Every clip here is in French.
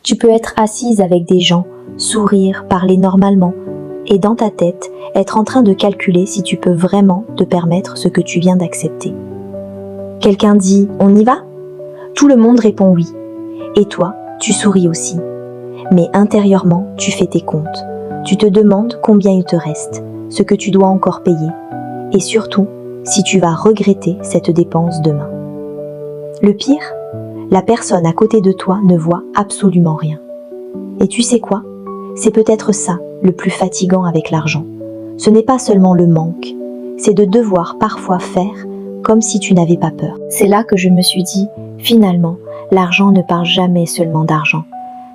Tu peux être assise avec des gens, sourire, parler normalement, et dans ta tête, être en train de calculer si tu peux vraiment te permettre ce que tu viens d'accepter. Quelqu'un dit « on y va ?» Tout le monde répond oui. Et toi, tu souris aussi. Mais intérieurement, tu fais tes comptes. Tu te demandes combien il te reste, ce que tu dois encore payer, et surtout, si tu vas regretter cette dépense demain. Le pire, la personne à côté de toi ne voit absolument rien. Et tu sais quoi ? C'est peut-être ça le plus fatigant avec l'argent. Ce n'est pas seulement le manque, c'est de devoir parfois faire comme si tu n'avais pas peur. C'est là que je me suis dit, finalement, l'argent ne parle jamais seulement d'argent.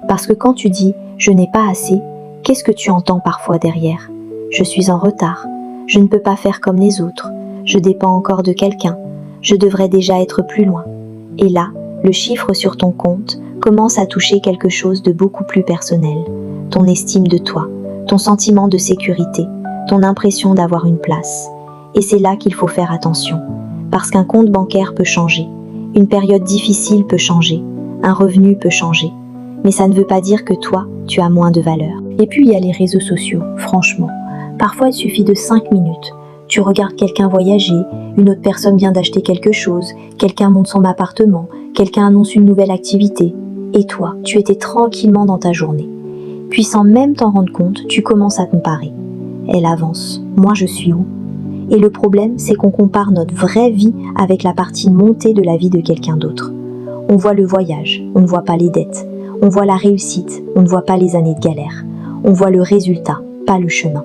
Parce que quand tu dis « je n'ai pas assez », qu'est-ce que tu entends parfois derrière ? Je suis en retard, je ne peux pas faire comme les autres, je dépends encore de quelqu'un, je devrais déjà être plus loin. Et là, le chiffre sur ton compte commence à toucher quelque chose de beaucoup plus personnel, ton estime de toi, ton sentiment de sécurité, ton impression d'avoir une place. Et c'est là qu'il faut faire attention, parce qu'un compte bancaire peut changer, une période difficile peut changer, un revenu peut changer, mais ça ne veut pas dire que toi, tu as moins de valeur. Et puis il y a les réseaux sociaux, franchement. Parfois il suffit de 5 minutes. Tu regardes quelqu'un voyager, une autre personne vient d'acheter quelque chose, quelqu'un monte son appartement, quelqu'un annonce une nouvelle activité. Et toi, tu étais tranquillement dans ta journée. Puis sans même t'en rendre compte, tu commences à comparer. Elle avance, moi je suis où ? Et le problème, c'est qu'on compare notre vraie vie avec la partie montée de la vie de quelqu'un d'autre. On voit le voyage, on ne voit pas les dettes. On voit la réussite, on ne voit pas les années de galère. On voit le résultat, pas le chemin.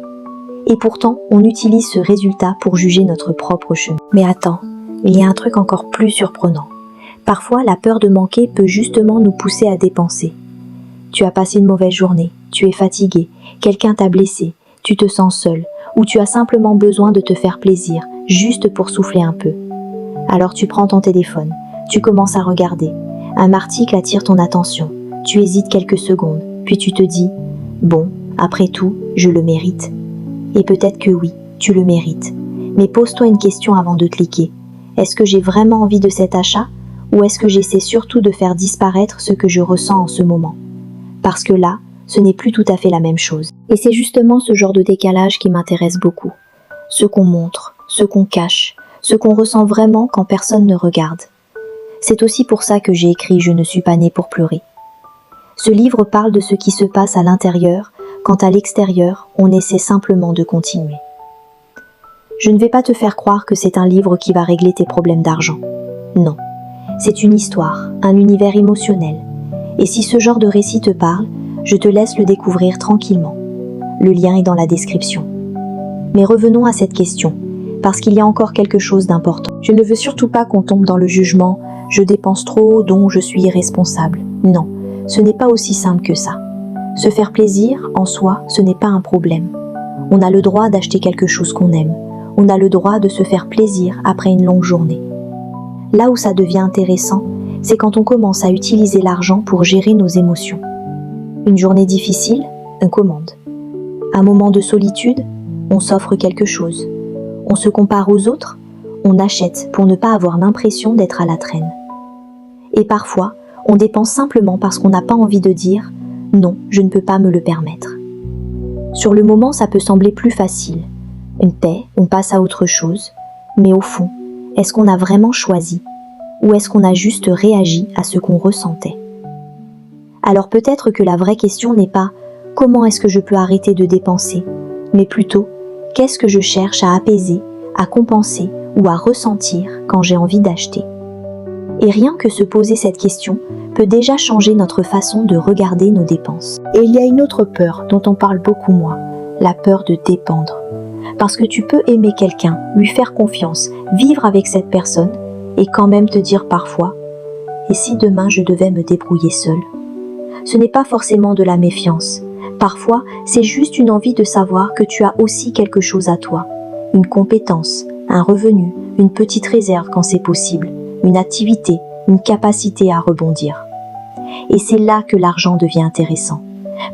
Et pourtant, on utilise ce résultat pour juger notre propre chemin. Mais attends, il y a un truc encore plus surprenant. Parfois, la peur de manquer peut justement nous pousser à dépenser. Tu as passé une mauvaise journée, tu es fatigué, quelqu'un t'a blessé, tu te sens seul, ou tu as simplement besoin de te faire plaisir, juste pour souffler un peu. Alors tu prends ton téléphone, tu commences à regarder. Un article attire ton attention. Tu hésites quelques secondes, puis tu te dis « Bon, après tout, je le mérite. » Et peut-être que oui, tu le mérites. Mais pose-toi une question avant de cliquer. Est-ce que j'ai vraiment envie de cet achat ? Ou est-ce que j'essaie surtout de faire disparaître ce que je ressens en ce moment ? Parce que là, ce n'est plus tout à fait la même chose. Et c'est justement ce genre de décalage qui m'intéresse beaucoup. Ce qu'on montre, ce qu'on cache, ce qu'on ressent vraiment quand personne ne regarde. C'est aussi pour ça que j'ai écrit « Je ne suis pas née pour pleurer ». Ce livre parle de ce qui se passe à l'intérieur, quand à l'extérieur, on essaie simplement de continuer. Je ne vais pas te faire croire que c'est un livre qui va régler tes problèmes d'argent. Non, c'est une histoire, un univers émotionnel. Et si ce genre de récit te parle, je te laisse le découvrir tranquillement. Le lien est dans la description. Mais revenons à cette question, parce qu'il y a encore quelque chose d'important. Je ne veux surtout pas qu'on tombe dans le jugement « je dépense trop, donc je suis irresponsable ». Non. Ce n'est pas aussi simple que ça. Se faire plaisir, en soi, ce n'est pas un problème. On a le droit d'acheter quelque chose qu'on aime. On a le droit de se faire plaisir après une longue journée. Là où ça devient intéressant, c'est quand on commence à utiliser l'argent pour gérer nos émotions. Une journée difficile, on commande. Un moment de solitude, on s'offre quelque chose. On se compare aux autres, on achète pour ne pas avoir l'impression d'être à la traîne. Et parfois, on dépense simplement parce qu'on n'a pas envie de dire « non, je ne peux pas me le permettre ». Sur le moment, ça peut sembler plus facile. Une paix, on passe à autre chose. Mais au fond, est-ce qu'on a vraiment choisi ? Ou est-ce qu'on a juste réagi à ce qu'on ressentait ? Alors peut-être que la vraie question n'est pas « comment est-ce que je peux arrêter de dépenser ?» mais plutôt « qu'est-ce que je cherche à apaiser, à compenser ou à ressentir quand j'ai envie d'acheter ?» Et rien que se poser cette question peut déjà changer notre façon de regarder nos dépenses. Et il y a une autre peur dont on parle beaucoup moins, la peur de dépendre. Parce que tu peux aimer quelqu'un, lui faire confiance, vivre avec cette personne et quand même te dire parfois « et si demain je devais me débrouiller seule ?» Ce n'est pas forcément de la méfiance. Parfois, c'est juste une envie de savoir que tu as aussi quelque chose à toi, une compétence, un revenu, une petite réserve quand c'est possible, une activité, une capacité à rebondir. Et c'est là que l'argent devient intéressant.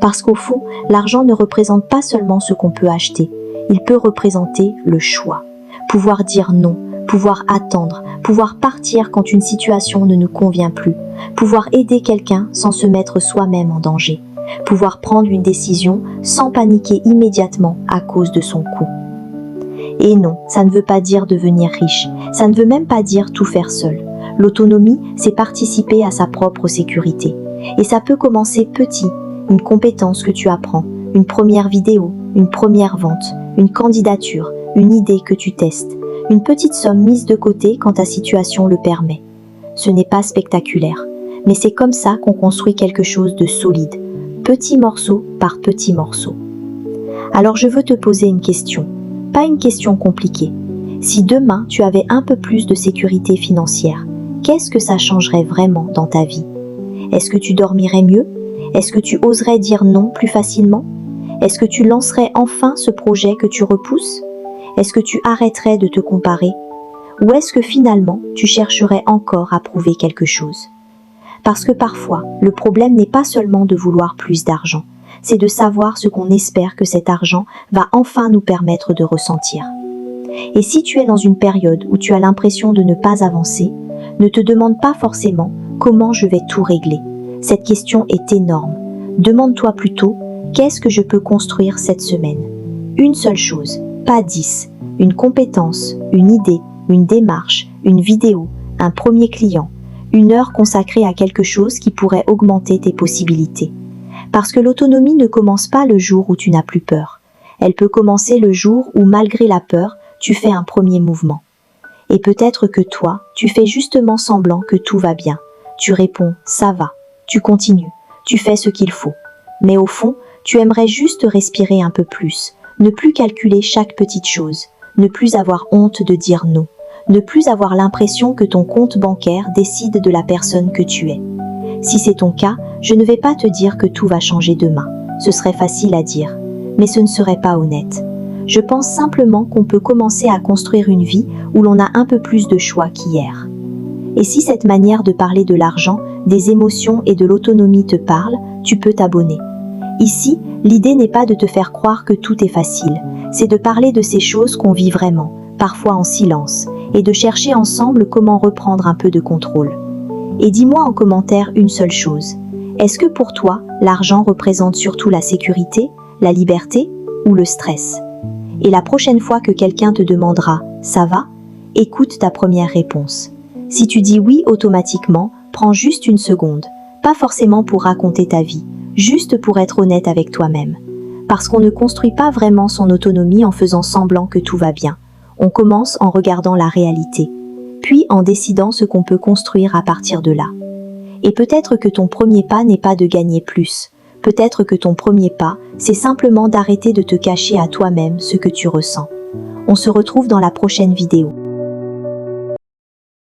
Parce qu'au fond, l'argent ne représente pas seulement ce qu'on peut acheter, il peut représenter le choix. Pouvoir dire non, pouvoir attendre, pouvoir partir quand une situation ne nous convient plus, pouvoir aider quelqu'un sans se mettre soi-même en danger, pouvoir prendre une décision sans paniquer immédiatement à cause de son coût. Et non, ça ne veut pas dire devenir riche, ça ne veut même pas dire tout faire seul. L'autonomie, c'est participer à sa propre sécurité. Et ça peut commencer petit, une compétence que tu apprends, une première vidéo, une première vente, une candidature, une idée que tu testes, une petite somme mise de côté quand ta situation le permet. Ce n'est pas spectaculaire, mais c'est comme ça qu'on construit quelque chose de solide, petit morceau par petit morceau. Alors je veux te poser une question, pas une question compliquée. Si demain tu avais un peu plus de sécurité financière, qu'est-ce que ça changerait vraiment dans ta vie? Est-ce que tu dormirais mieux? Est-ce que tu oserais dire non plus facilement? Est-ce que tu lancerais enfin ce projet que tu repousses? Est-ce que tu arrêterais de te comparer? Ou est-ce que finalement tu chercherais encore à prouver quelque chose? Parce que parfois, le problème n'est pas seulement de vouloir plus d'argent, c'est de savoir ce qu'on espère que cet argent va enfin nous permettre de ressentir. Et si tu es dans une période où tu as l'impression de ne pas avancer, ne te demande pas forcément comment je vais tout régler. Cette question est énorme. Demande-toi plutôt qu'est-ce que je peux construire cette semaine? Une seule chose, pas 10. Une compétence, une idée, une démarche, une vidéo, un premier client, une heure consacrée à quelque chose qui pourrait augmenter tes possibilités. Parce que l'autonomie ne commence pas le jour où tu n'as plus peur. Elle peut commencer le jour où, malgré la peur, tu fais un premier mouvement. Et peut-être que toi, tu fais justement semblant que tout va bien. Tu réponds « ça va », tu continues, tu fais ce qu'il faut. Mais au fond, tu aimerais juste respirer un peu plus, ne plus calculer chaque petite chose, ne plus avoir honte de dire non, ne plus avoir l'impression que ton compte bancaire décide de la personne que tu es. Si c'est ton cas, je ne vais pas te dire que tout va changer demain. Ce serait facile à dire, mais ce ne serait pas honnête. Je pense simplement qu'on peut commencer à construire une vie où l'on a un peu plus de choix qu'hier. Et si cette manière de parler de l'argent, des émotions et de l'autonomie te parle, tu peux t'abonner. Ici, l'idée n'est pas de te faire croire que tout est facile, c'est de parler de ces choses qu'on vit vraiment, parfois en silence, et de chercher ensemble comment reprendre un peu de contrôle. Et dis-moi en commentaire une seule chose. Est-ce que pour toi, l'argent représente surtout la sécurité, la liberté ou le stress? Et la prochaine fois que quelqu'un te demandera « ça va ?», écoute ta première réponse. Si tu dis oui automatiquement, prends juste une seconde, pas forcément pour raconter ta vie, juste pour être honnête avec toi-même. Parce qu'on ne construit pas vraiment son autonomie en faisant semblant que tout va bien. On commence en regardant la réalité, puis en décidant ce qu'on peut construire à partir de là. Et peut-être que ton premier pas n'est pas de gagner plus. Peut-être que ton premier pas, c'est simplement d'arrêter de te cacher à toi-même ce que tu ressens. On se retrouve dans la prochaine vidéo.